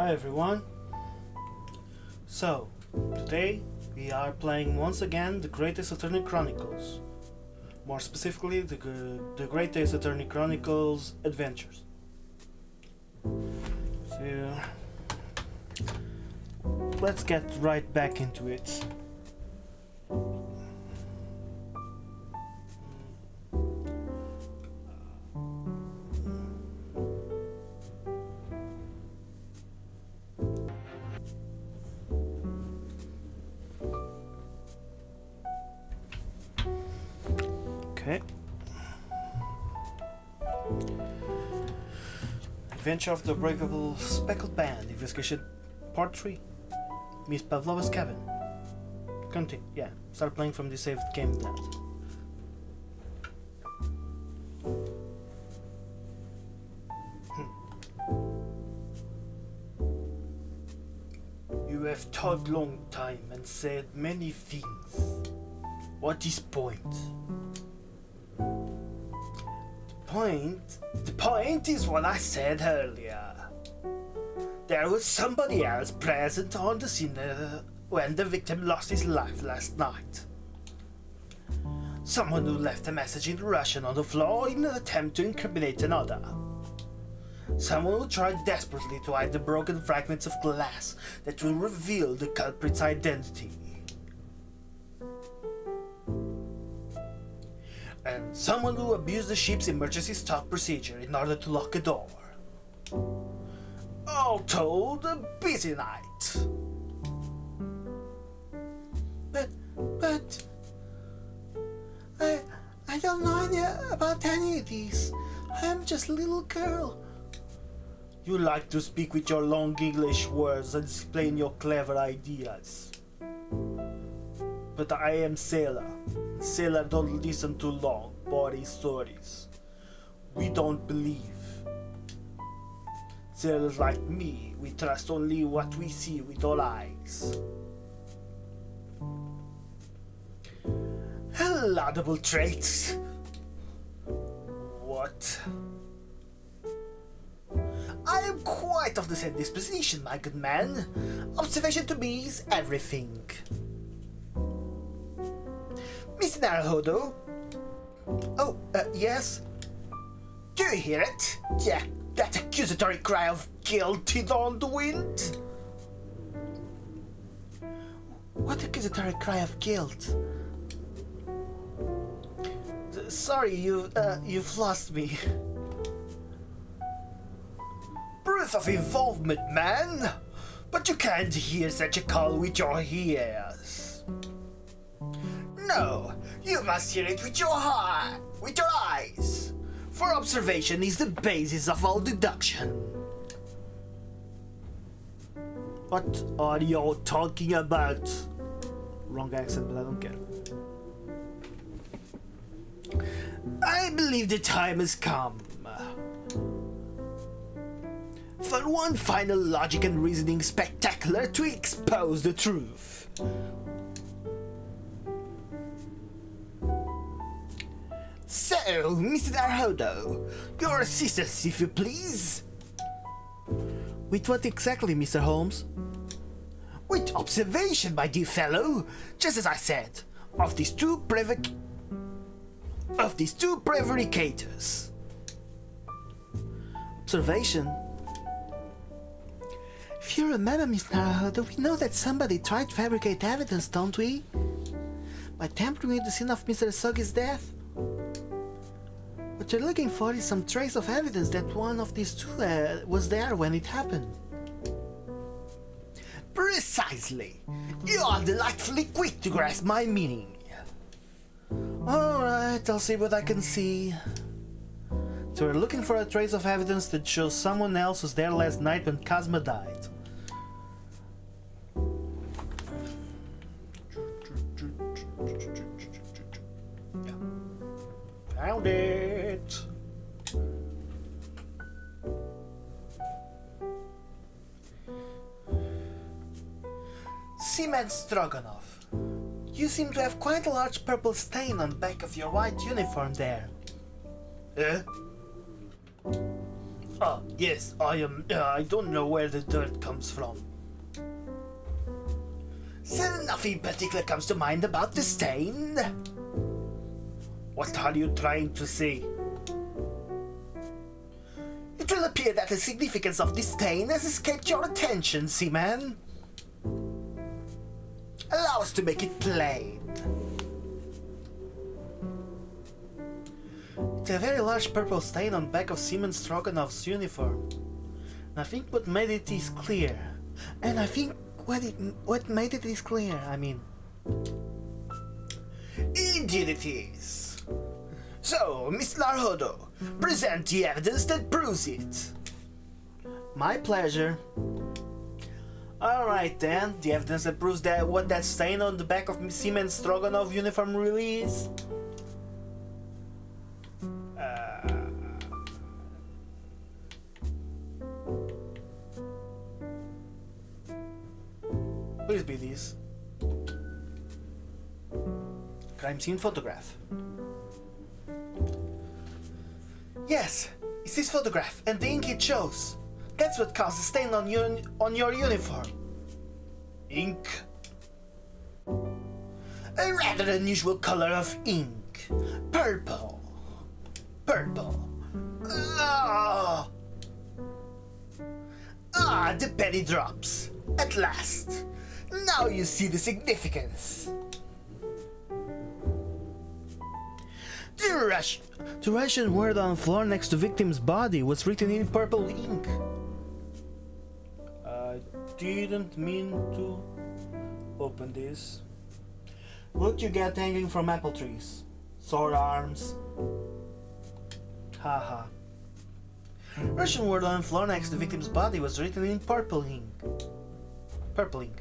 Hi everyone. So, today we are playing once again the Great Ace Attorney Chronicles. More specifically, the Great Ace Attorney Chronicles Adventures. So, let's get right back into it. Okay. Adventure of the Breakable Speckled Band, Investigation Part 3. Miss Pavlova's Cabin. Continue. Yeah, start playing from the saved game that. You have talked long time and said many things. What is point? The point is what I said earlier. There was somebody else present on the scene when the victim lost his life last night. Someone who left a message in Russian on the floor in an attempt to incriminate another. Someone who tried desperately to hide the broken fragments of glass that will reveal the culprit's identity. And someone who abused the ship's emergency stop procedure in order to lock a door. All told, a busy night. But I don't know about any of these. I'm just a little girl. You like to speak with your long English words and explain your clever ideas. But I am Sailor. Sailor don't listen to long, boring stories. We don't believe. Sailors like me, we trust only what we see with our eyes. Laudable traits. What? I am quite of the same disposition, my good man. Observation to me is everything. Mr. Naruhodō? Oh, yes? Do you hear it? Yeah, that accusatory cry of guilty on the wind? What accusatory cry of guilt? Sorry, you've lost me. Proof of involvement, man! But you can't hear such a call with your ears. No, you must hear it with your heart, with your eyes. For observation is the basis of all deduction. What are you talking about? Wrong accent, but I don't care. I believe the time has come. For one final logic and reasoning spectacular to expose the truth. So, Mr. Naruhodō, your assistance, if you please. With what exactly, Mr. Holmes? With observation, my dear fellow. Just as I said, of these two prevaricators. Observation? If you remember, Mr. Naruhodō, we know that somebody tried to fabricate evidence, don't we? By tampering with the scene of Mr. Sogi's death? What you're looking for is some trace of evidence that one of these two was there when it happened. Precisely! You are delightfully quick to grasp my meaning. Alright, I'll see what I can see. So we're looking for a trace of evidence that shows someone else was there last night when Kazuma died. Found it! Seaman Stroganoff. You seem to have quite a large purple stain on the back of your white uniform there. Yes, I don't know where the dirt comes from. So nothing particular comes to mind about the stain? What are you trying to say? It will appear that the significance of this stain has escaped your attention, Seaman. Allow us to make it plain. It's a very large purple stain on the back of Seaman Stroganov's uniform. And I think what made it is clear. And I think what made it is clear, I mean. Indeed it is. So, Miss Naruhodō, present the evidence that proves it. My pleasure. Alright then, the evidence that proves that what that stain on the back of Seaman Stroganov uniform really is. Please be this. Crime scene photograph. Yes, it's this photograph and the ink it shows. That's what caused the stain on your uniform. Ink. A rather unusual color of ink. Purple. Purple. The penny drops. At last. Now you see the significance. The Russian word on the floor next to victim's body was written in purple ink. I didn't mean to open this. What you get hanging from apple trees? Sore arms. Haha. Russian word on the floor next to victim's body was written in purple ink. Purple ink.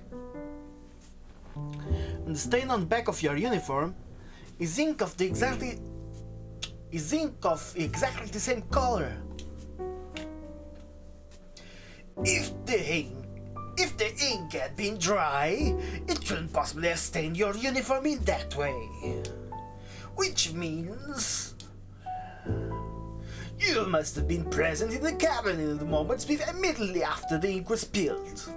And the stain on the back of your uniform is ink of exactly the same color. If the ink had been dry, it couldn't possibly have stained your uniform in that way. Which means you must have been present in the cabin in the moments immediately after the ink was spilled.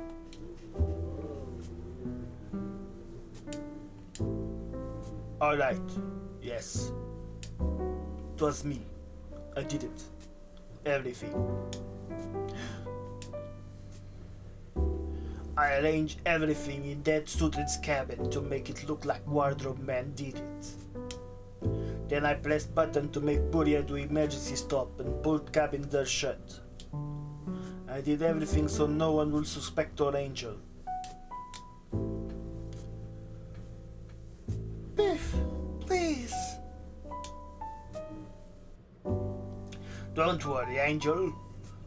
Alright, yes. It was me. I did it. Everything. I arranged everything in that student's cabin to make it look like Wardrobe Man did it. Then I pressed button to make Buria do emergency stop and pulled cabin door shut. I did everything so no one will suspect or Angel. Biff, please. Don't worry, Angel.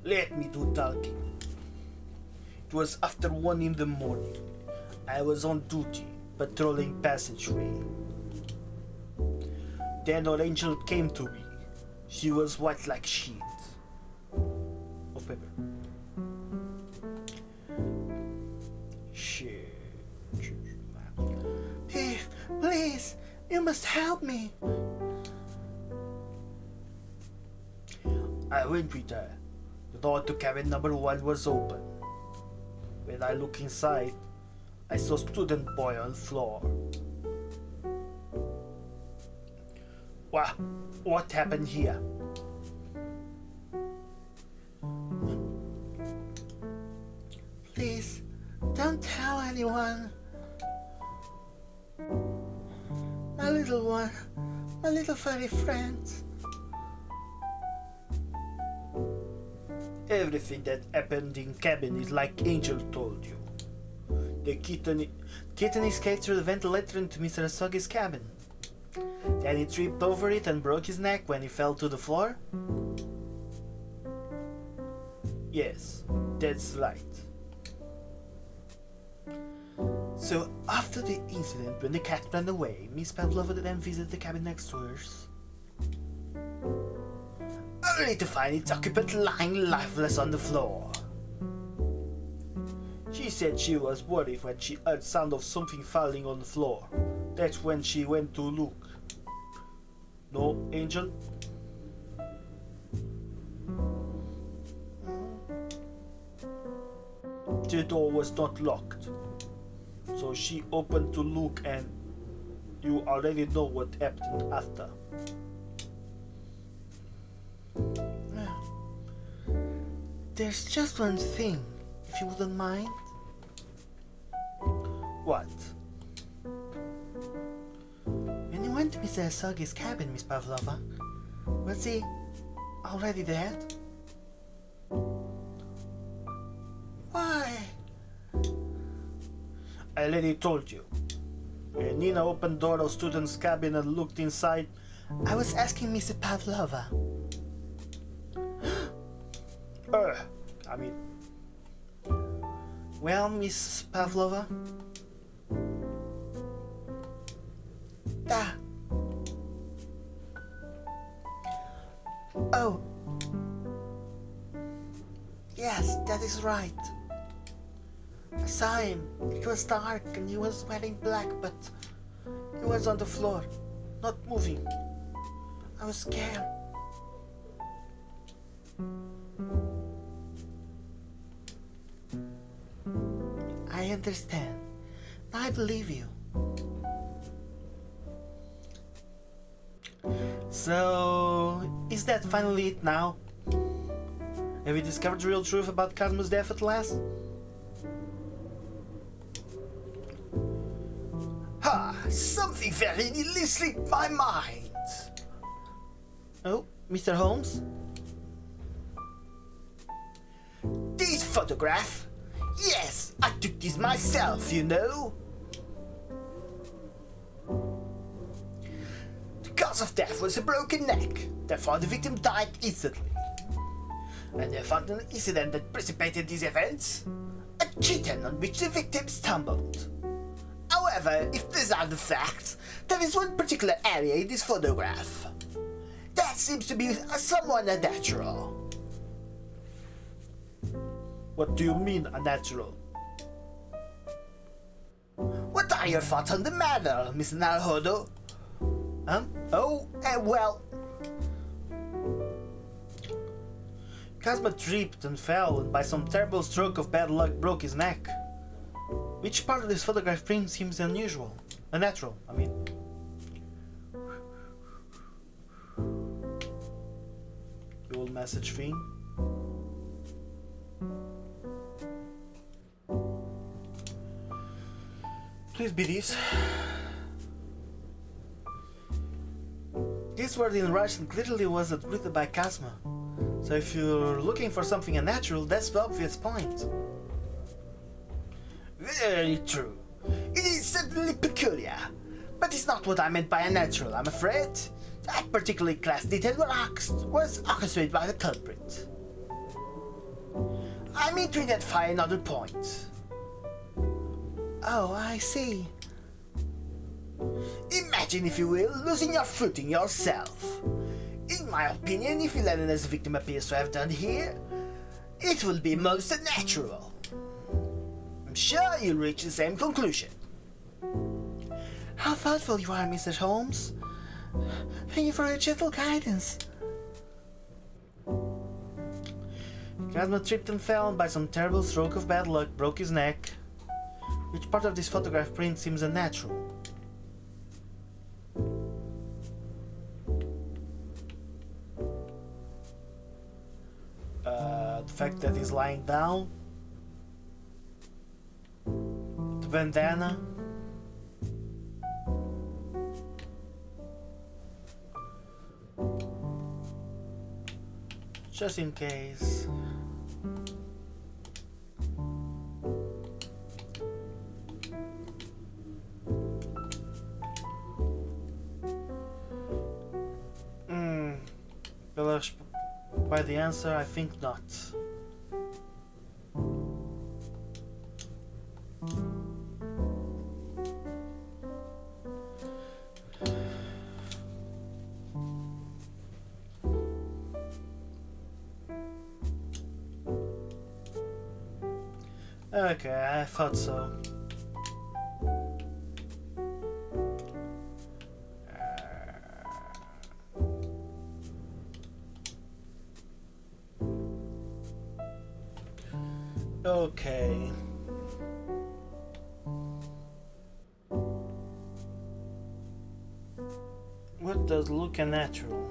Let me do talking. It was after 1 in the morning. I was on duty, patrolling passageway. Then our Angel came to me. She was white like sheet of paper. Shit. Biff, please, you must help me. I went with her. The door to cabin number 1 was open. When I looked inside, I saw student boy on floor. What happened here? Please, don't tell anyone. My little one, my little furry friends. Everything that happened in cabin is like Angel told you. The kitten escaped through the ventilator into Mr. Asogi's cabin. Then he tripped over it and broke his neck when he fell to the floor? Yes, that's right. So after the incident when the cat ran away, Miss Pavlova then visited the cabin next to hers. Only to find its occupant lying lifeless on the floor. She said she was worried when she heard sound of something falling on the floor. That's when she went to look. No, Angel? the door was not locked. So she opened to look, and you already know what happened after. There's just one thing, if you wouldn't mind. What? When you went to Mr. Asagi's cabin, Miss Pavlova, was he already dead? Why? I already told you. When Nina opened the door of the student's cabin and looked inside, I was asking Miss Pavlova. Well, Miss Pavlova? Oh. Yes, that is right. I saw him. It was dark and he was wearing black, but he was on the floor, not moving. I was scared. I understand. I believe you. So, is that finally it now? Have you discovered the real truth about KAZUMA's death at last? Something very nearly slipped my mind. Oh, Mr. Holmes? This photograph? Yes, I took this myself, you know. The cause of death was a broken neck, therefore the victim died instantly. And they found an incident that precipitated these events, a kitten on which the victim stumbled. However, if these are the facts, there is one particular area in this photograph that seems to be somewhat unnatural. What do you mean, unnatural? What are your thoughts on the matter, Miss Naruhodō? Well... KAZUMA tripped and fell, and by some terrible stroke of bad luck broke his neck. Which part of this photograph print seems unusual? Unnatural, I mean. The old message thing. Please be this. This word in Russian clearly wasn't written by KAZUMA. So if you're looking for something unnatural, that's the obvious point. Very true. It is certainly peculiar, but it's not what I meant by unnatural, I'm afraid. That particular class detail was orchestrated by the culprit. I mean to identify another point. Oh, I see. Imagine, if you will, losing your footing yourself. In my opinion, if you let it as the victim appears to have done here, it will be most unnatural. I'm sure you'll reach the same conclusion. How thoughtful you are, Mr. Holmes. Thank you for your gentle guidance. KAZUMA tripped and fell, and by some terrible stroke of bad luck broke his neck. Which part of this photograph print seems unnatural? The fact that he's lying down, the bandana, just in case. By the answer, I think not. Okay, I thought so. Okay. does look unnatural.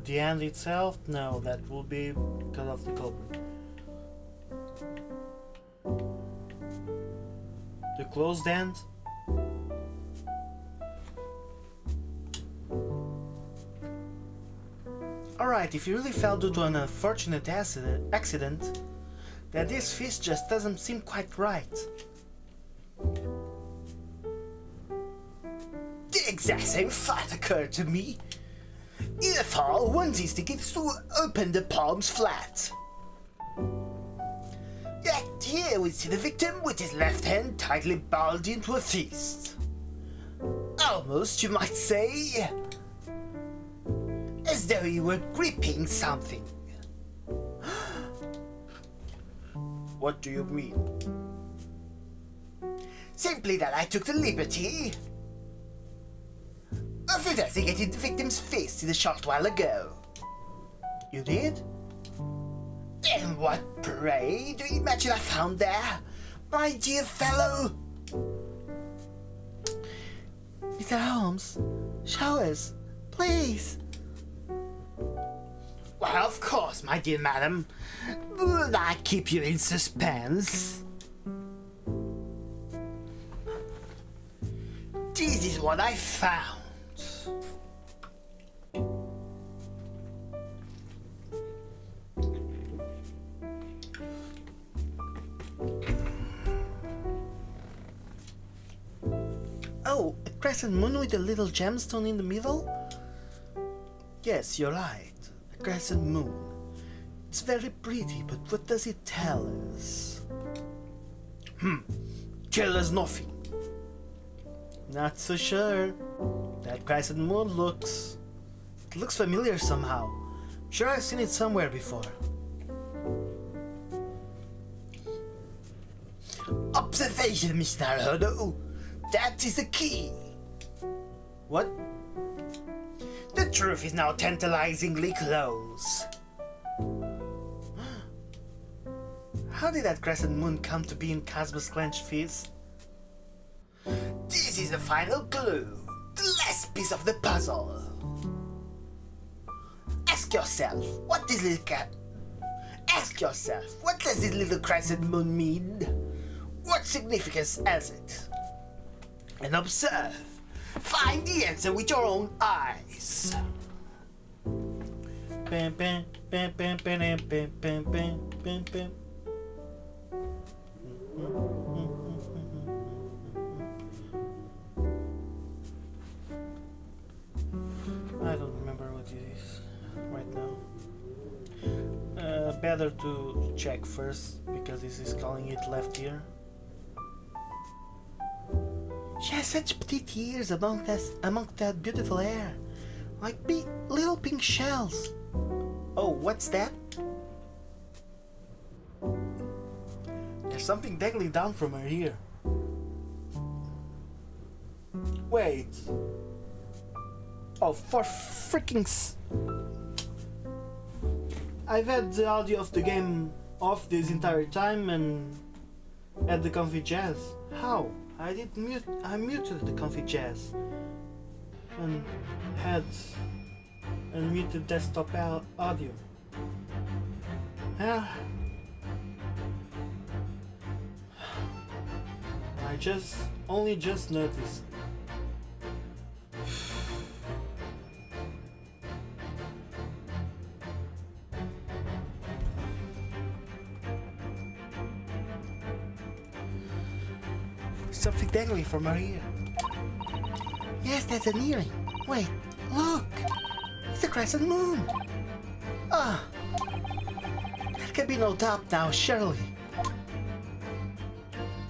The end itself? No, that will be because of the culprit. The closed end? Alright, if you really fell due to an unfortunate accident, then this fist just doesn't seem quite right. The exact same thought occurred to me. In a fall, one's instinct is to open the palms flat. Yet here we see the victim with his left hand tightly balled into a fist. Almost, you might say, as though he were gripping something. What do you mean? Simply that I took the liberty of investigating the victim's fist a short while ago. You did? And what, pray, do you imagine I found there, my dear fellow? Mr. Holmes, show us, please. Well, of course, my dear madam. Will I keep you in suspense? This is what I found. Oh, a crescent moon with a little gemstone in the middle? Yes, you're right. A crescent moon. It's very pretty, but what does it tell us? Tell us nothing. Not so sure. That crescent moon looks familiar somehow. Sure, I've seen it somewhere before. Observation, Mr. Naruhodō. That is the key. What? The truth is now tantalizingly close. How did that crescent moon come to be in Kazuma's clenched fist? This is the final clue. The last piece of the puzzle. Ask yourself, what does this little crescent moon mean? What significance has it? And observe. Find the answer with your own eyes. Bam, bam, bam, bam, bam, bam, bam, bam, bam, bam. I don't remember what it is right now. Better to check first because this is calling it left ear. She has such petite ears among that beautiful hair, like little pink shells. Oh, what's that? There's something dangling down from her ear. Wait. Oh, for freaking I've had the audio of the game off this entire time and had the comfy jazz. How? I muted the comfy jazz and had unmuted desktop audio. I only just noticed. Something dangling from her ear. Yes, that's an earring. Wait, look! It's a crescent moon! Ah! There can be no doubt now, surely.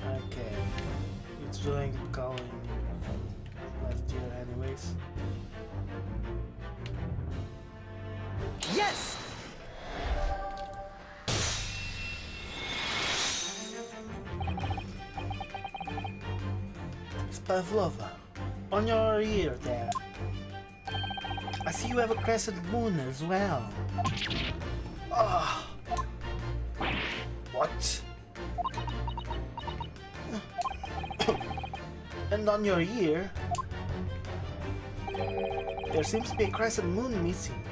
Okay. It's doing calling left ear anyways. Yes! It's Pavlova. On your ear there. I see you have a crescent moon as well. Ah. What? And on your ear, there seems to be a crescent moon missing.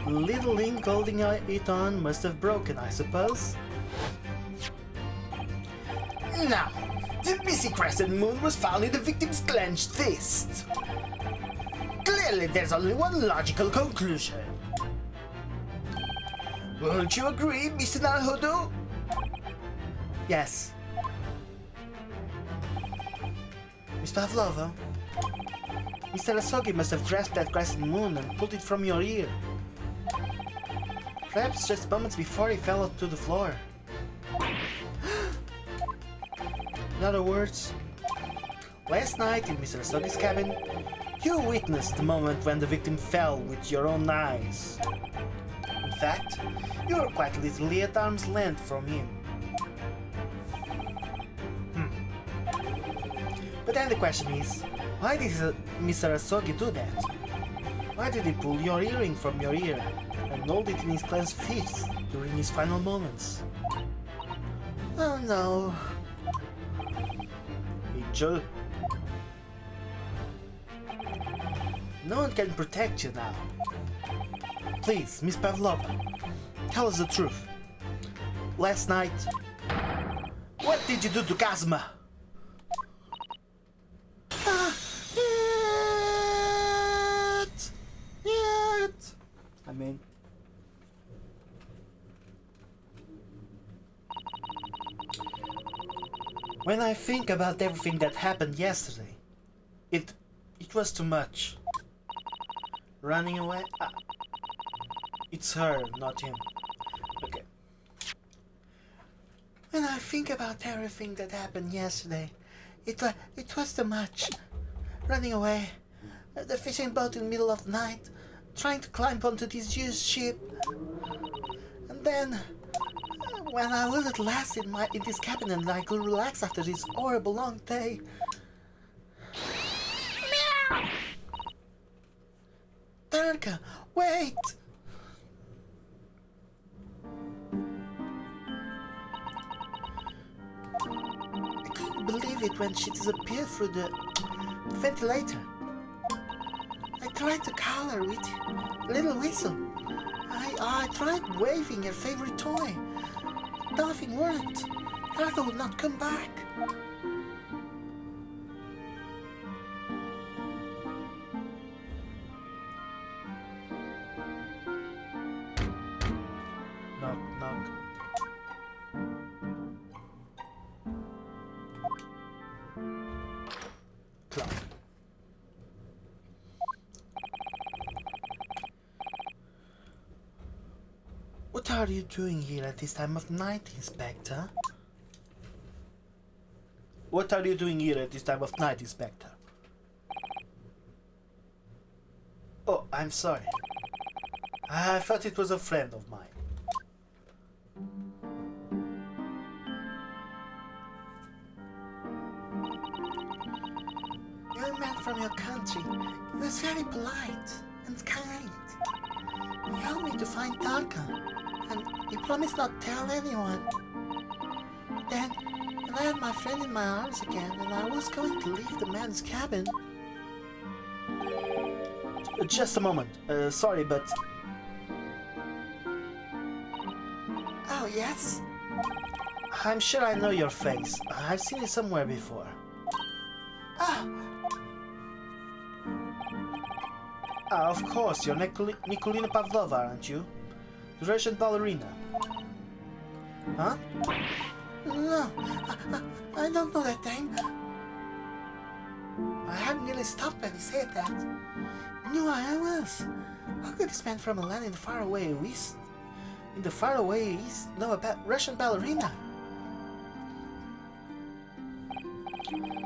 The little link holding it on must have broken, I suppose. Now, the missing crescent moon was found in the victim's clenched fist. Clearly, there's only one logical conclusion. Won't you agree, Mr. Naruhodō? Yes. Miss Pavlova, Mr. Asogi must have grasped that crescent moon and pulled it from your ear. Perhaps just moments before he fell to the floor. In other words, last night in Mr. Asogi's cabin, you witnessed the moment when the victim fell with your own eyes. In fact, you were quite literally at arm's length from him. But then the question is, why did Mr. Asogi do that? Why did he pull your earring from your ear and hold it in his clenched fist during his final moments? Oh no. Angel? No one can protect you now. Please, Miss Pavlova, tell us the truth. Last night, What did you do to Kazuma? when I think about everything that happened yesterday, it was too much. Running away? It's her, not him. Okay. When I think about everything that happened yesterday, it was too much. Running away, the fishing boat in the middle of the night, trying to climb onto this used ship, and then when I was at last in this cabin and I could relax after this horrible long day. Meow! Tarka, wait! I couldn't believe it when she disappeared through the ventilator. I tried to call her with a little whistle. I tried waving her favorite toy. Nothing worked. Tarka would not come back. Knock, knock. Clock. What are you doing here at this time of night, Inspector? What are you doing here at this time of night, Inspector? Oh, I'm sorry. I thought it was a friend of mine. Young man from your country, he was very polite and kind. He helped me to find Tarka, and he promised not to tell anyone. Then, when I had my friend in my arms again, and I was going to leave the man's cabin... Just a moment. Sorry, but... Oh, yes? I'm sure I know your face. I've seen you somewhere before. Ah! Of course, you're Nikolina Pavlova, aren't you? The Russian ballerina. Huh? No, I don't know that name. I hadn't really stopped when he said that. Knew who I was. How could this man from a land in the faraway East, know about Russian ballerina?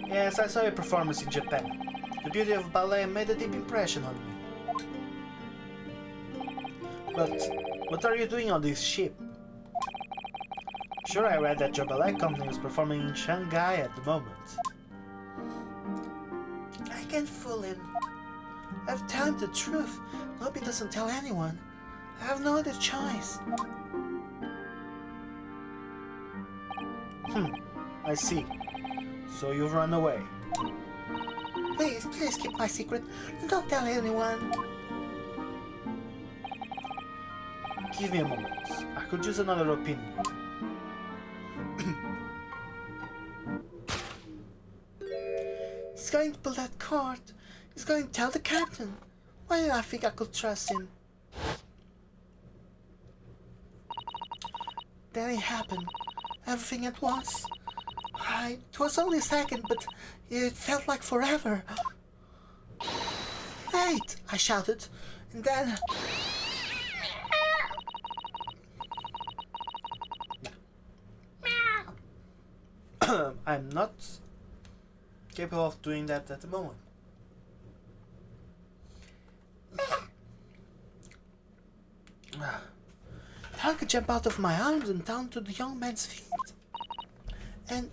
Yes, I saw your performance in Japan. The beauty of ballet made a deep impression on me. But what are you doing on this ship? Sure, I read that your ballet company is performing in Shanghai at the moment. I can't fool him. I've told him the truth. Hope he doesn't tell anyone. I have no other choice. I see. So you've run away. Please keep my secret. Don't tell anyone. Give me a moment. I could use another opinion. He's going to pull that card. He's going to tell the captain. Why did I think I could trust him? Then it happened. Everything at once. It was only a second, but it felt like forever. Wait! I shouted. And then... I'm not capable of doing that at the moment. I could jump out of my arms and down to the young man's feet. And...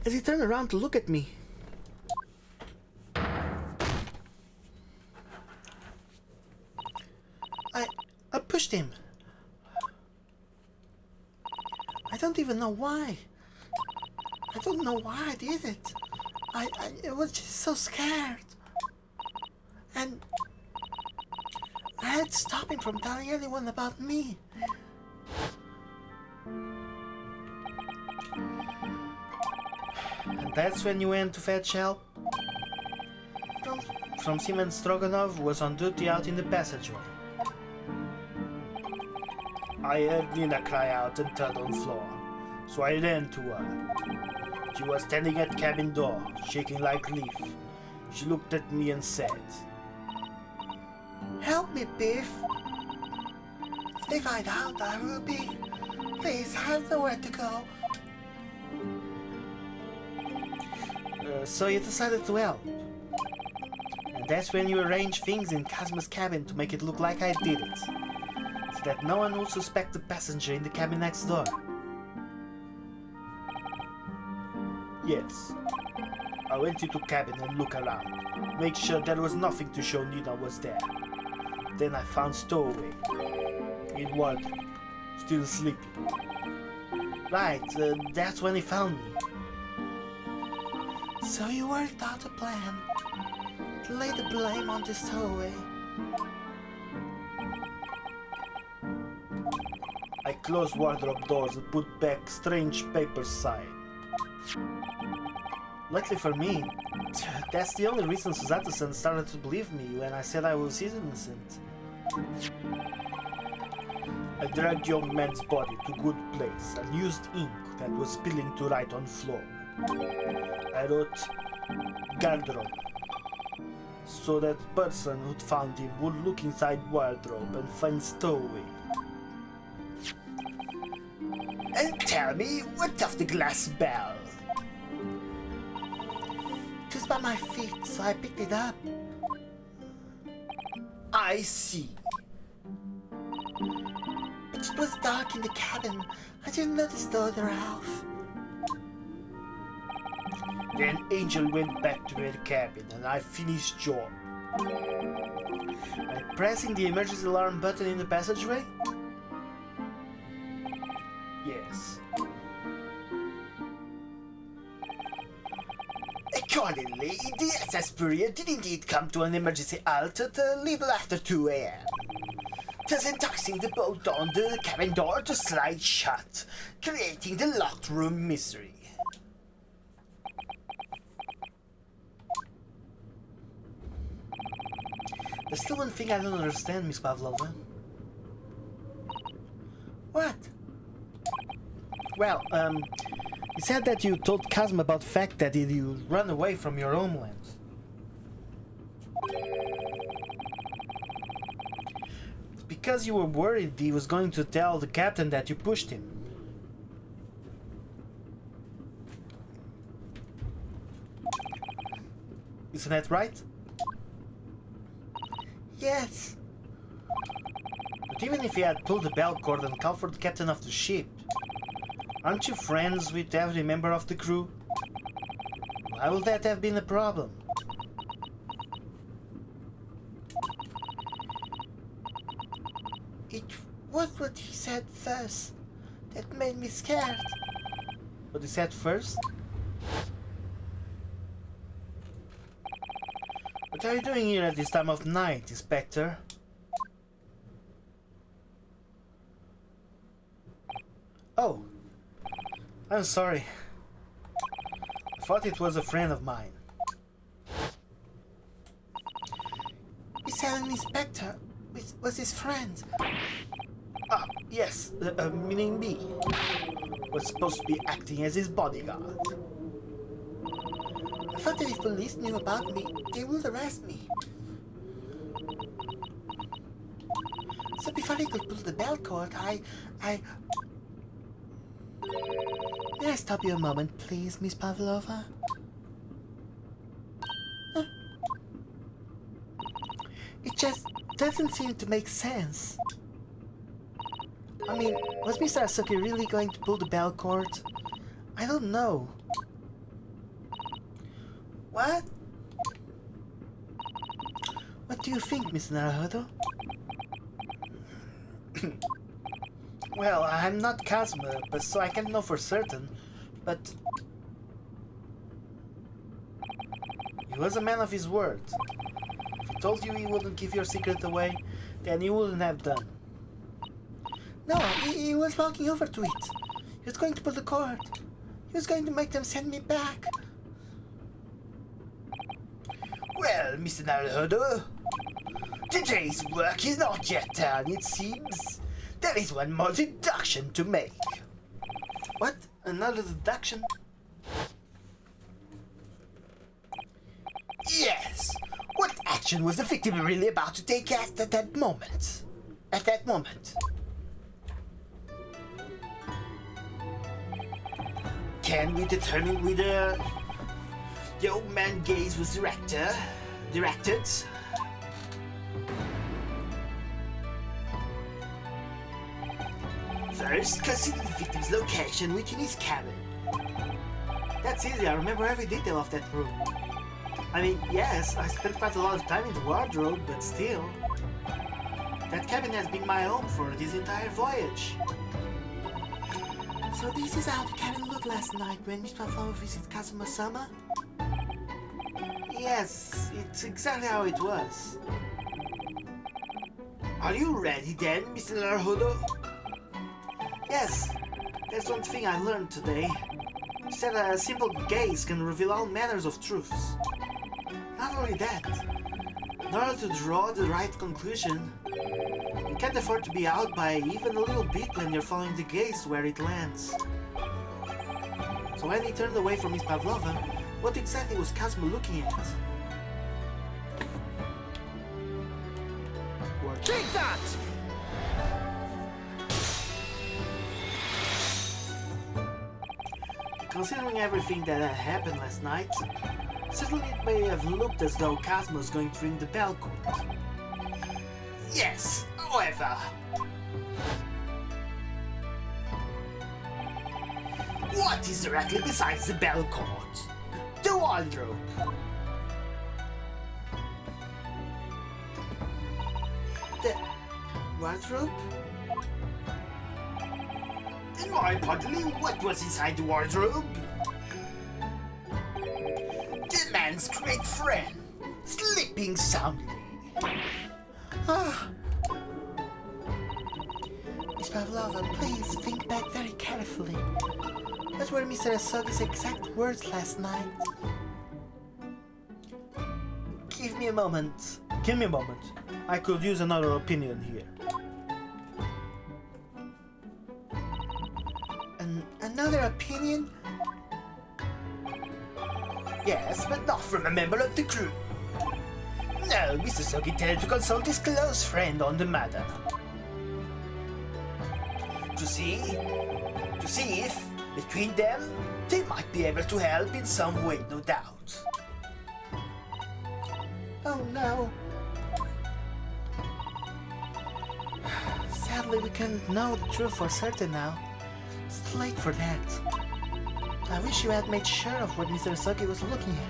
as he turned around to look at me, I pushed him. I don't even know why. I don't know why I did it. I was just so scared. And I had to stop him from telling anyone about me. And that's when you went to fetch help? From Seaman Stroganov was on duty out in the passageway. I heard Nina cry out and turned on the floor, so I ran to her. She was standing at cabin door, shaking like a leaf. She looked at me and said, "Help me, Biff. If they find out, I will be. Please, I have nowhere to go." So you decided to help. And that's when you arranged things in KAZUMA's cabin to make it look like I did it. So that no one will suspect the passenger in the cabin next door. Yes. I went into cabin and looked around. Make sure there was nothing to show Nina was there. Then I found Stowaway. In wardrobe. Still sleeping. Right, that's when he found me. So you worked out a plan to lay the blame on the stowaway. I closed wardrobe doors and put back strange papers side. Luckily for me, that's the only reason Suzato-san started to believe me when I said I was innocent. I dragged young man's body to good place and used ink that was spilling to write on floor. I wrote "Garderobe," so that person who'd found him would look inside wardrobe and find Stowaway. And tell me, what of the glass bell? It was by my feet, so I picked it up. I see. But it was dark in the cabin. I didn't notice the other half. Then Angel went back to her cabin and I finished job. By pressing the emergency alarm button in the passageway? Yes. Accordingly, the SS period did indeed come to an emergency halt at a little after 2 a.m. thus enticing the bolt on the cabin door to slide shut, creating the locked room mystery. There's still one thing I don't understand, Miss Pavlova. What? Well, you said that you told KAZUMA about the fact that you run away from your homeland. It's because you were worried he was going to tell the captain that you pushed him. Isn't that right? Yes. But even if he had pulled the bell cord and called for the captain of the ship, aren't you friends with every member of the crew? Why would that have been a problem? It was what he said first that made me scared. What he said first? What are you doing here at this time of night, Inspector? Oh, I'm sorry. I thought it was a friend of mine. He said an inspector was his friend. Ah, yes, meaning me. Was supposed to be acting as his bodyguard. I thought that if police knew about me, they would arrest me. So before they could pull the bell cord, I... May I stop you a moment, please, Miss Pavlova? Huh? It just doesn't seem to make sense. I mean, was Mr. Asuki really going to pull the bell cord? I don't know. What? What do you think, Mr. Naruhodō? Well, I'm not Kazuma, but so I can't know for certain, but... He was a man of his word. If he told you he wouldn't give your secret away, then he wouldn't have done. No, he was walking over to it. He was going to pull the cord. He was going to make them send me back. Well, Mr. Naruhodō, today's work is not yet done, it seems. There is one more deduction to make. What? Another deduction? Yes. What action was the victim really about to take at that moment? At that moment? Can we determine whether the old man gaze was directed? First, consider the victim's location within his cabin. That's easy, I remember every detail of that room. I mean, yes, I spent quite a lot of time in the wardrobe, but still. That cabin has been my home for this entire voyage. So this is how the cabin looked last night when Miss Pavlova visited KAZUMA-SAMA? Yes, it's exactly how it was. Are you ready then, Mr. Naruhodō? Yes, that's one thing I learned today. You said a simple gaze can reveal all manners of truths. Not only that, in order to draw the right conclusion, you can't afford to be out by even a little bit when you're following the gaze to where it lands. So when he turned away from Miss Pavlova, what exactly was Kazuma looking at? Take that! Considering everything that had happened last night, certainly it may have looked as though Kazuma was going to ring the bell cord. Yes, however... What is directly besides the bell cord? The wardrobe! The wardrobe? And more importantly, what was inside the wardrobe? The man's great friend, sleeping soundly. Ah! Miss Pavlova, please think back very carefully. What were Mr. Asuki's exact words last night? Give me a moment. Give me a moment. I could use another opinion here. Another opinion? Yes, but not from a member of the crew. No, Mr. Soki tended to consult his close friend on the matter. To see if, between them, they might be able to help in some way, no doubt. Oh no. Sadly, we can't know the truth for certain now. It's too late for that. I wish you had made sure of what Mr. Saki was looking at.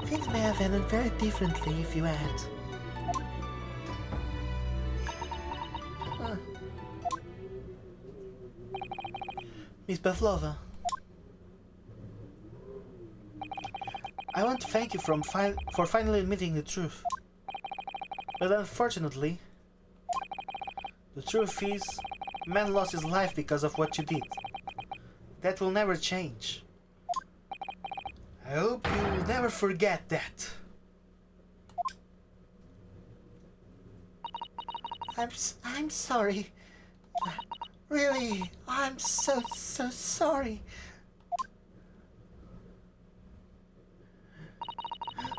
Things may have ended very differently if you had. Miss Pavlova, I want to thank you for finally admitting the truth. But unfortunately, the truth is, man lost his life because of what you did. That will never change. I hope you will never forget that. I'm sorry. Really, I'm so sorry.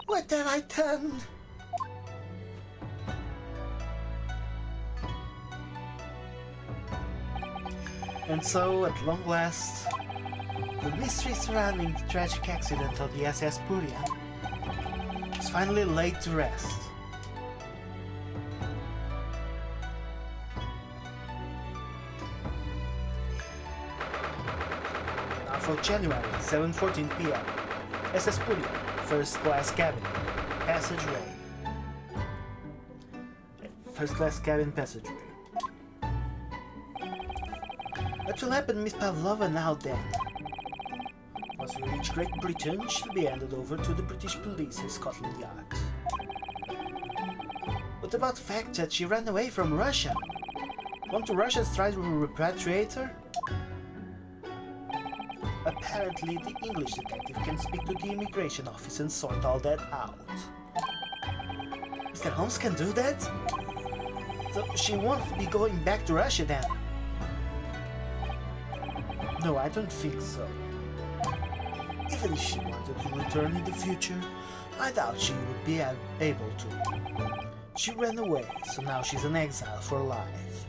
What have I done? And so, at long last, the mystery surrounding the tragic accident of the SS Puria is finally laid to rest. Now for January, 7:14 p.m. SS Puria, first class cabin, passageway. First class cabin, passageway. What will happen, Miss Pavlova, now then? Once we reach Great Britain, she'll be handed over to the British police in Scotland Yard. What about the fact that she ran away from Russia? Won't the Russians try to repatriate her? Apparently, the English detective can speak to the immigration office and sort all that out. Mr. Holmes can do that? So she won't be going back to Russia then? No, I don't think so. Even if she wanted to return in the future, I doubt she would be able to. She ran away, so now she's an exile for life.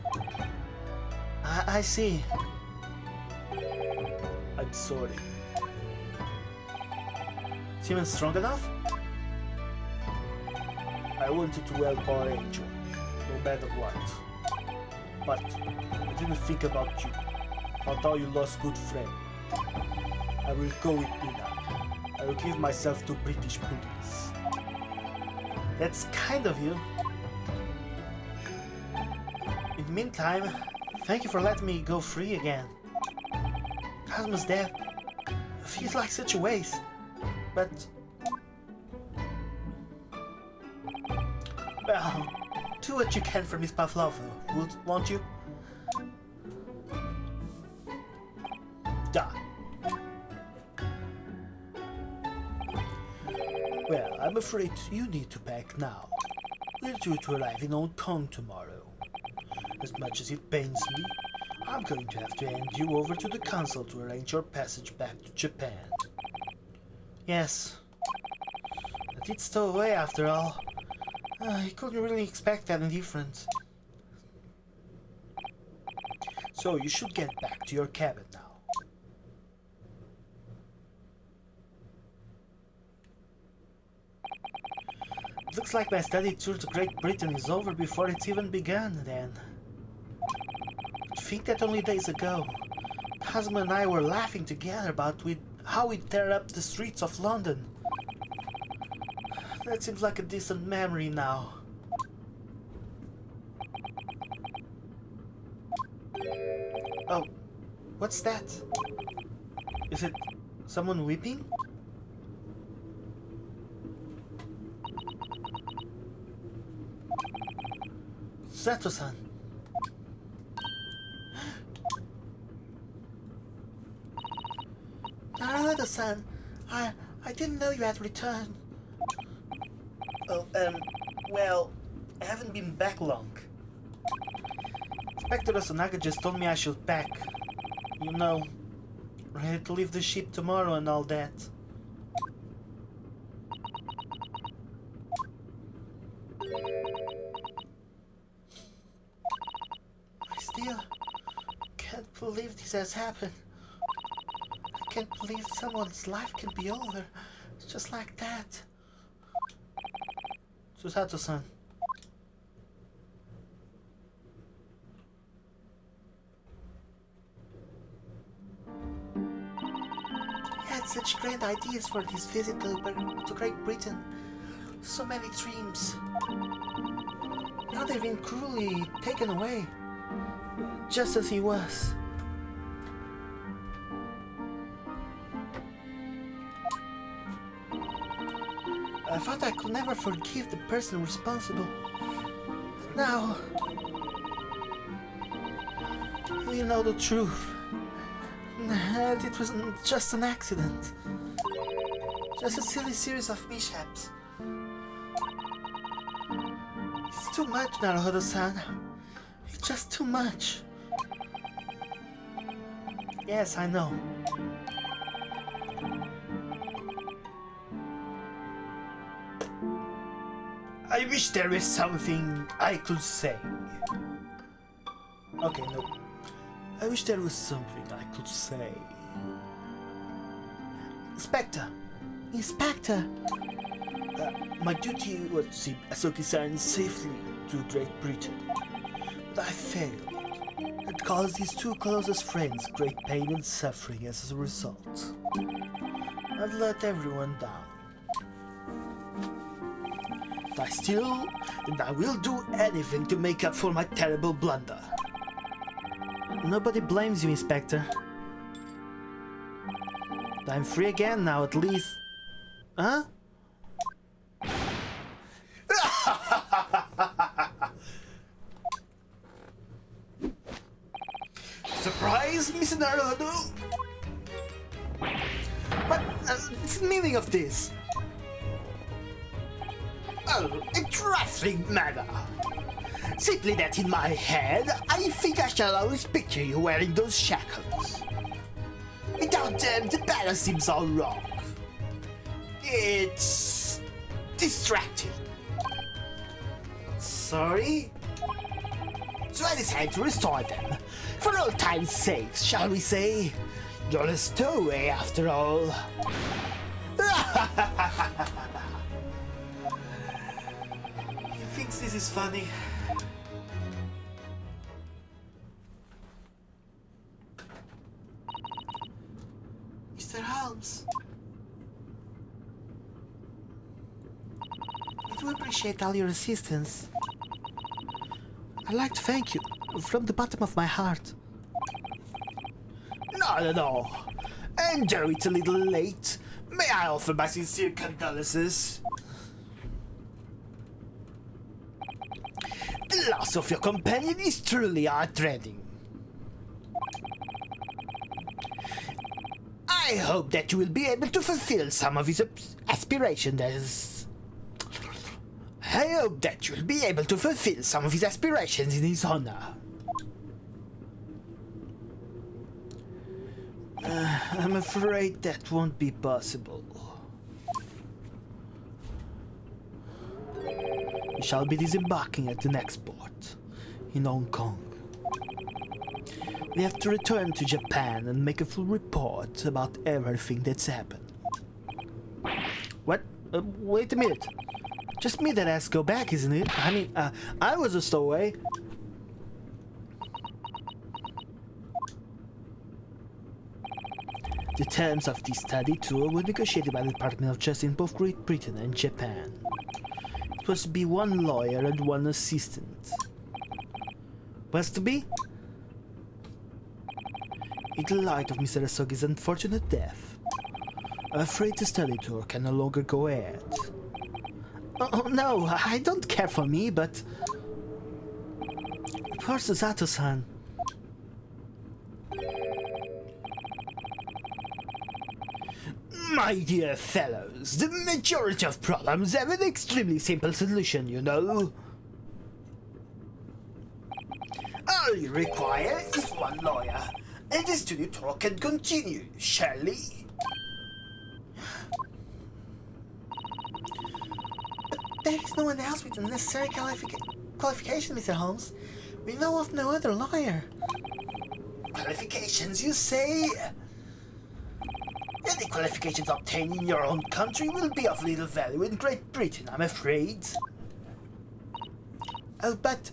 I see. I'm sorry. Seem strong enough? I wanted to help our angel, no matter what. But I didn't think about you. About how you lost good friend. I will go with you now. I will give myself to British police. That's kind of you. In the meantime, thank you for letting me go free again. Kazuma's death feels like such a waste, but... well, do what you can for Miss Pavlova, won't you? Da. Well, I'm afraid you need to pack now. We're due to arrive in Hong Kong tomorrow. As much as it pains me, I'm going to have to hand you over to the council to arrange your passage back to Japan. Yes. But it's stowaway after all. I couldn't really expect anything different. So you should get back to your cabin now. It looks like my study tour to Great Britain is over before it's even begun, then. I think that only days ago, Kazuma and I were laughing together about how we'd tear up the streets of London. That seems like a distant memory now. Oh, what's that? Is it someone weeping? Sato-san. Naruhodō-san, I didn't know you had returned. Oh, well, I haven't been back long. Inspector Osanaga just told me I should pack. You know, ready to leave the ship tomorrow and all that. I still can't believe this has happened. I can't believe someone's life can be over just like that. Susato-san. had such grand ideas for this visit to Great Britain. So many dreams. Now they've been cruelly taken away. Just as he was. I thought I could never forgive the person responsible. Now, we know the truth. That it was just an accident. Just a silly series of mishaps. It's too much, Naruhodō-san. It's just too much. Yes, I know. I wish there was something I could say. Okay, no. I wish there was something I could say. Inspector! Inspector! My duty was to see Asoki-san safely to Great Britain. But I failed. It caused his two closest friends great pain and suffering as a result. I've let everyone down. But I will do anything to make up for my terrible blunder. Nobody blames you, Inspector. I'm free again now, at least. Huh? Surprise, Mr. Naruhodō? What's the meaning of this? Oh, a trifling matter. Simply that in my head, I think I shall always picture you wearing those shackles. Without them, the balance seems all wrong. It's distracting. Sorry? So I decided to restore them. For old time's sake, shall we say? You're a stowaway after all. He thinks this is funny. Mr. Holmes. I do appreciate all your assistance. I'd like to thank you from the bottom of my heart. Not at all. And though it's a little late, may I offer my sincere condolences? The loss of your companion is truly heartrending. I hope that you will be able to fulfill some of his aspirations in his honor. I'm afraid that won't be possible. We shall be disembarking at the next port, in Hong Kong. We have to return to Japan and make a full report about everything that's happened. What? Wait a minute. Just me that has to go back, isn't it? I mean, I was a stowaway. The terms of this study tour were negotiated by the Department of Justice in both Great Britain and Japan. It was to be one lawyer and one assistant. Was to be? In the light of Mr. Asogi's unfortunate death, I'm afraid the study tour can no longer go ahead. Oh no, I don't care for me, but... Poor Susato-san. My dear fellows, the majority of problems have an extremely simple solution, you know. All you require is one lawyer, and the studio tour can continue, shall we? But there is no one else with the necessary qualification, Mr. Holmes. We know of no other lawyer. Qualifications, you say? Any qualifications obtained in your own country will be of little value in Great Britain, I'm afraid. Oh, but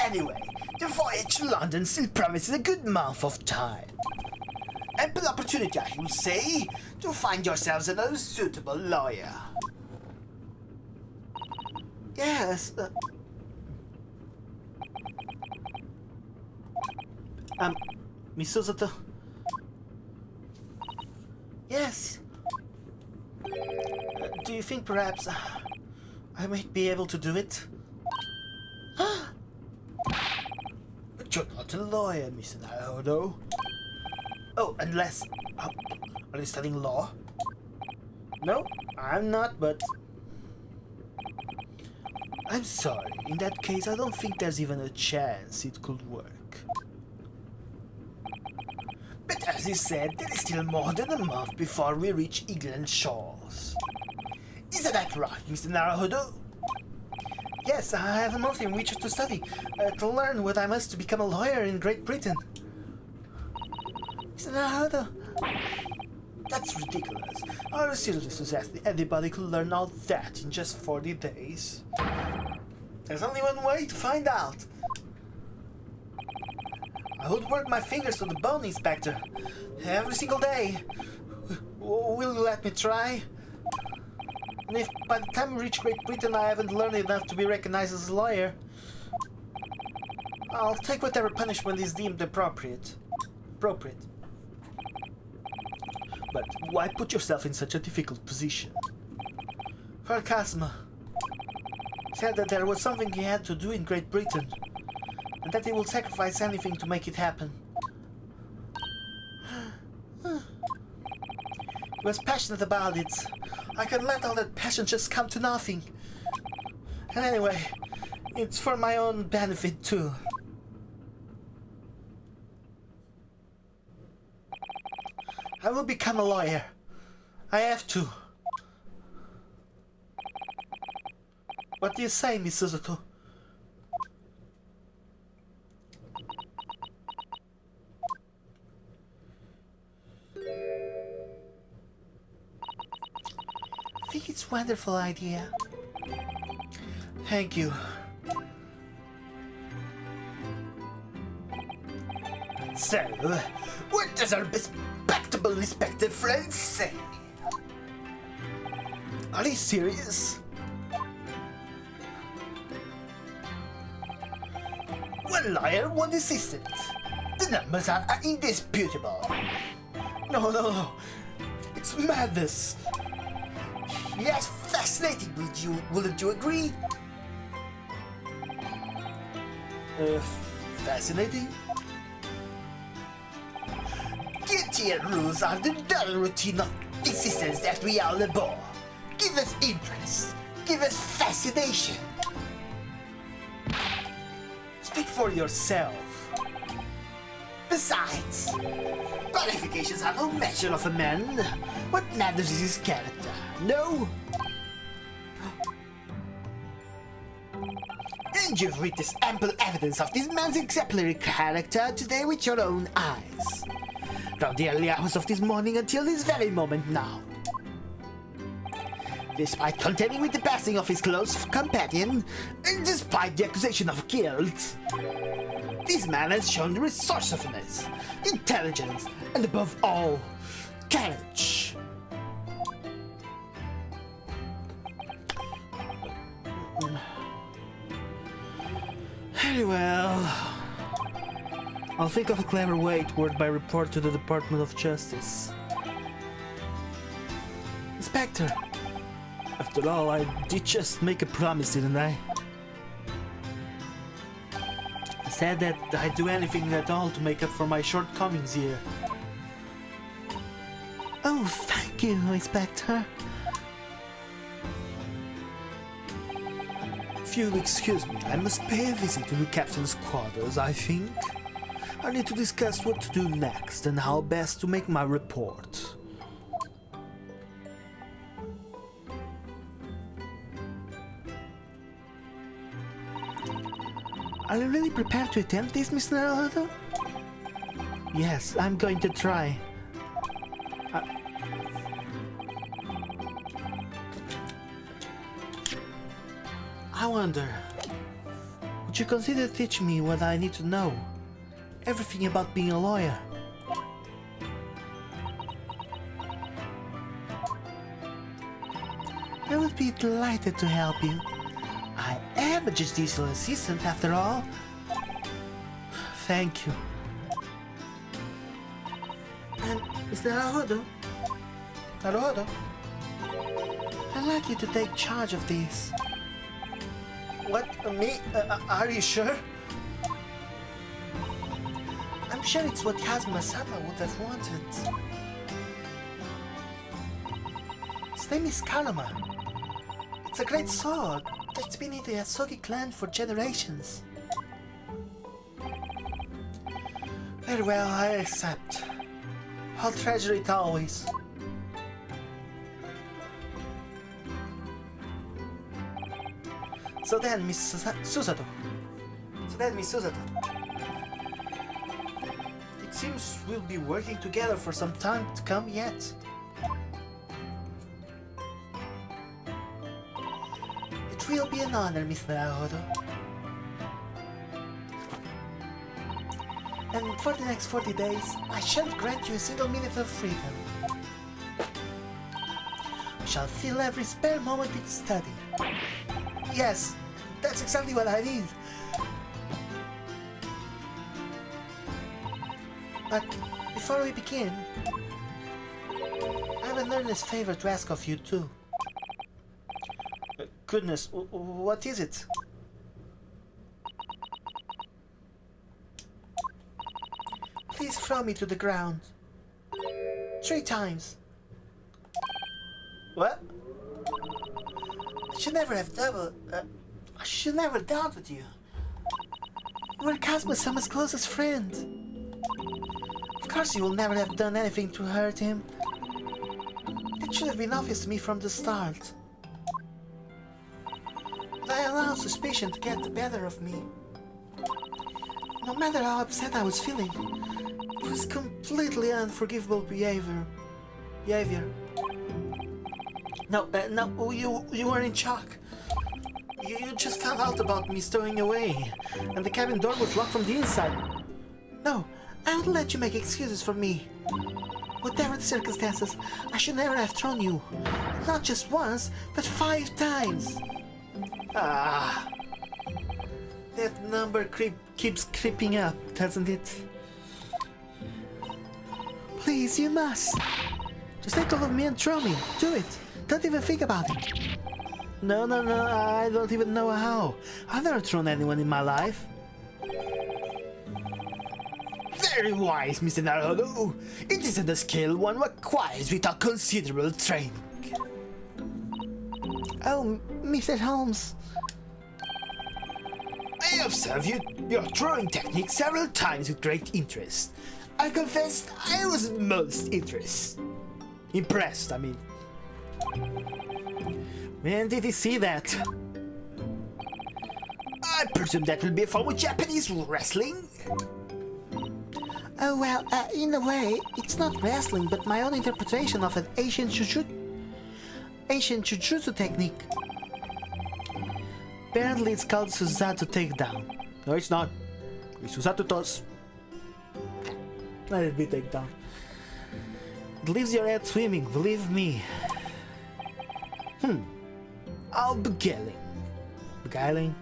anyway, the voyage to London still promises a good month of time. Ample opportunity, I will say, to find yourselves another suitable lawyer. Yes. Miss Suzuto? Yes. Do you think perhaps I might be able to do it? But you're not a lawyer, Mr. Naruhodō. Oh, unless... are you studying law? No, I'm not, but... I'm sorry. In that case, I don't think there's even a chance it could work. But as you said, there is still more than a month before we reach England's shores. Isn't that right, Mr. Naruhodō? Yes, I have a month in which to study, to learn what I must to become a lawyer in Great Britain. Mr. Naruhodō, that's ridiculous. Are you seriously suggesting anybody could learn all that in just 40 days? there's only one way to find out. I would work my fingers to the bone, Inspector. Every single day. Will you let me try? And if by the time we reach Great Britain I haven't learned enough to be recognized as a lawyer, I'll take whatever punishment is deemed appropriate. But why put yourself in such a difficult position? Well, Kazuma said that there was something he had to do in Great Britain, and that he will sacrifice anything to make it happen. He was passionate about it. I can let all that passion just come to nothing. And anyway, it's for my own benefit too. I will become a lawyer. I have to. What do you say, Miss Suzuto? I think it's a wonderful idea. Thank you. So, what does our respectable inspector friend say? Are you serious? One lawyer, one assistant. The numbers are indisputable. No. It's madness. Yes, fascinating. Wouldn't you agree? Fascinating? Duty and rules are the dull routine of existence that we all abhor. Give us interest. Give us fascination. Speak for yourself. Besides, qualifications are no measure of a man. What matters is his character, no? And you've witnessed ample evidence of this man's exemplary character today with your own eyes. From the early hours of this morning until this very moment now. Despite contending with the passing of his close companion, and despite the accusation of guilt, this man has shown resourcefulness, intelligence, and above all, courage. Very well. I'll think of a clever way to word my report to the Department of Justice. Inspector, after all, I did just make a promise, didn't I? I said that I'd do anything at all to make up for my shortcomings here. Oh, thank you, Inspector. If you'll excuse me, I must pay a visit to the captain's quarters, I think. I need to discuss what to do next and how best to make my report. Are you really prepared to attempt this, Mr. Naruhodō? Yes, I'm going to try. I wonder, would you consider teaching me what I need to know? Everything about being a lawyer. I would be delighted to help you. I am a judicial assistant after all. Thank you. And Mr. Naruhodō? Naruhodō? I'd like you to take charge of this. What? Me? Are you sure? I'm sure it's what KAZUMA-SAMA would have wanted. His name is Karama. It's a great sword that's been in the Asogi clan for generations. Very well, I accept. I'll treasure it always. So then, Miss Susato. It seems we'll be working together for some time to come yet. It will be an honor, Miss Naruhodō. And for the next 40 days, I shan't grant you a single minute of freedom. I shall fill every spare moment with study. Yes, that's exactly what I need. But before we begin, I have an earnest favor to ask of you too. Goodness, what is it? Please throw me to the ground. 3 times. What? I should never have doubted you. You were KAZUMA-sama's closest friend. Of course you will never have done anything to hurt him. It should have been obvious to me from the start. But I allowed suspicion to get the better of me. No matter how upset I was feeling, it was completely unforgivable behavior. No, you were in shock. You just found out about me stowing away, and the cabin door was locked from the inside. No, I won't let you make excuses for me. Whatever the circumstances, I should never have thrown you. Not just once, but 5 times. Ah, that number keeps creeping up, doesn't it? Please, you must. Just let go of me and throw me. Do it. Don't even think about it. No, I don't even know how. I've never thrown anyone in my life. Very wise, Mr. Naruhodō. It isn't a skill one acquires without considerable training. Oh, Mr. Holmes. I observed your throwing technique several times with great interest. I confess I was most impressed, I mean. When did he see that? I presume that will be a form of Japanese wrestling? Oh well, in a way, it's not wrestling, but my own interpretation of an ancient jujutsu technique. Apparently it's called Susato takedown. No, it's not. It's Susato toss. Let it be takedown. It leaves your head swimming, believe me. I'll be beguiling.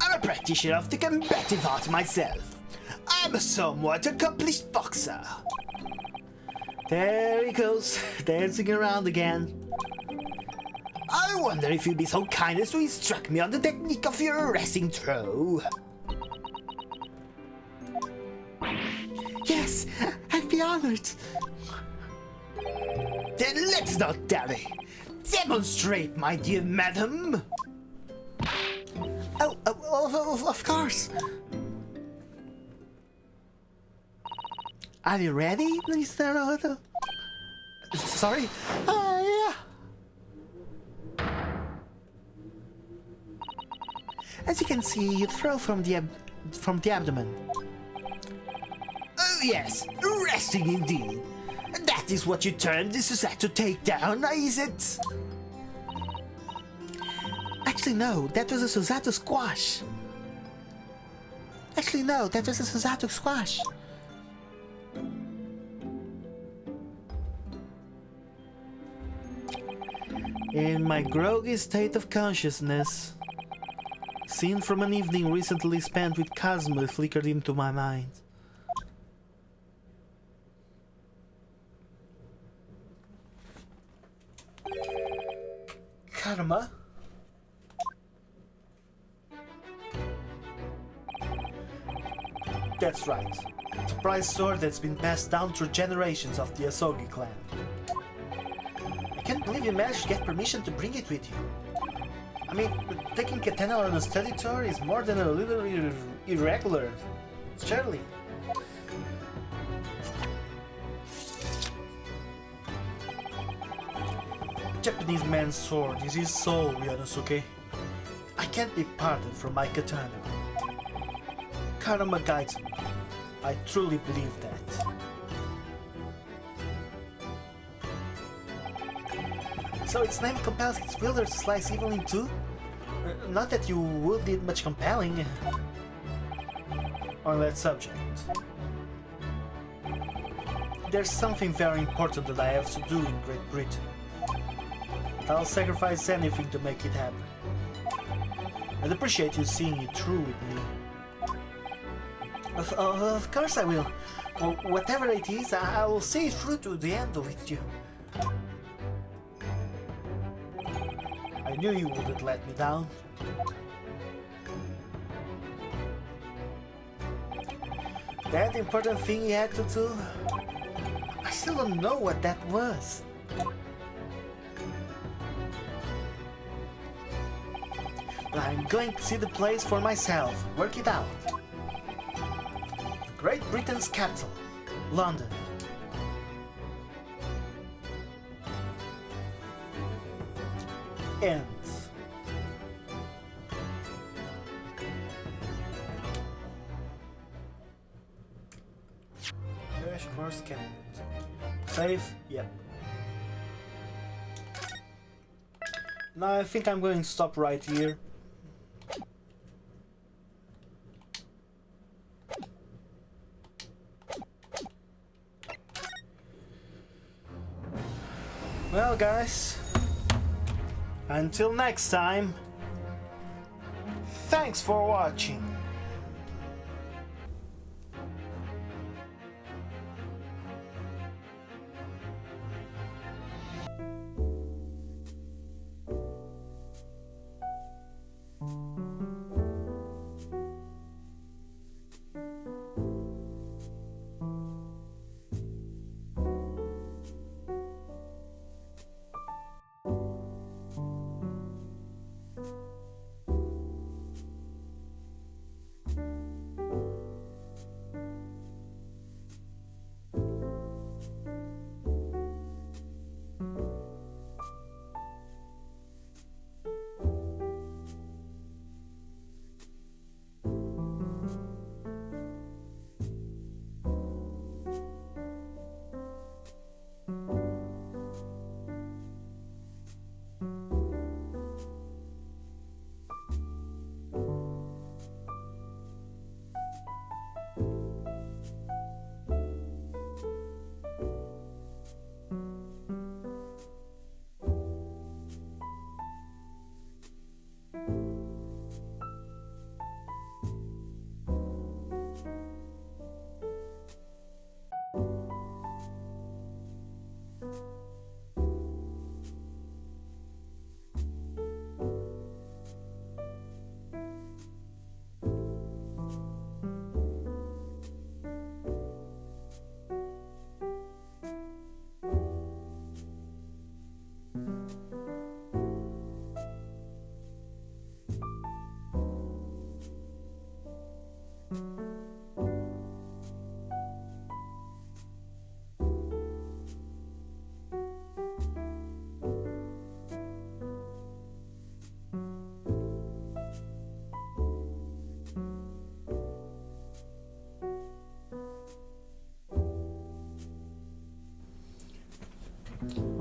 I'm a practitioner of the combative art myself. I'm a somewhat accomplished boxer. There he goes, dancing around again. I wonder if you'd be so kind as to instruct me on the technique of your wrestling throw. Yes, I'd be honored. Then let's not dally. Demonstrate, my dear madam. Of course. Are you ready, Mr. Naruhodō? Sorry? Yeah. As you can see, you throw from the abdomen. Oh yes, resting indeed. That is what you term the Susato takedown, is it? Actually, no, that was a Susato squash. In my groggy state of consciousness, scene from an evening recently spent with Kazuma flickered into my mind. Karma? That's right. The prized sword that's been passed down through generations of the Asogi clan. I can't believe you managed to get permission to bring it with you. I mean, taking Katana on a study tour is more than a little irregular. Surely. Japanese man's sword is his soul, Ryūnosuke. I can't be parted from my katana. Karma guides me. I truly believe that. So its name compels its wielder to slice evil in two? Not that you would need much compelling. On that subject, there's something very important that I have to do in Great Britain. I'll sacrifice anything to make it happen. I'd appreciate you seeing it through with me. Of course I will. Whatever it is, I will see it through to the end with you. I knew you wouldn't let me down. That important thing you had to do? I still don't know what that was. I'm going to see the place for myself, work it out. Great Britain's capital, London. End. Crash course candidate. Save? Yep. Now I think I'm going to stop right here. Well guys, until next time, thanks for watching.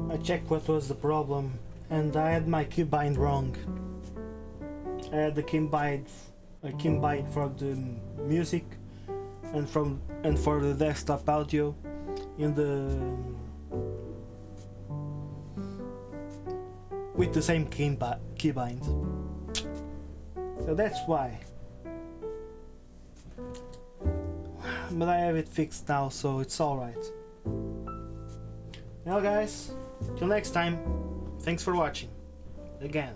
I checked what was the problem, and I had my keybind wrong. I had the keybind for the music and for the desktop audio with the same keybind. So that's why. But I have it fixed now, so it's alright. Now guys, till next time, thanks for watching. Again.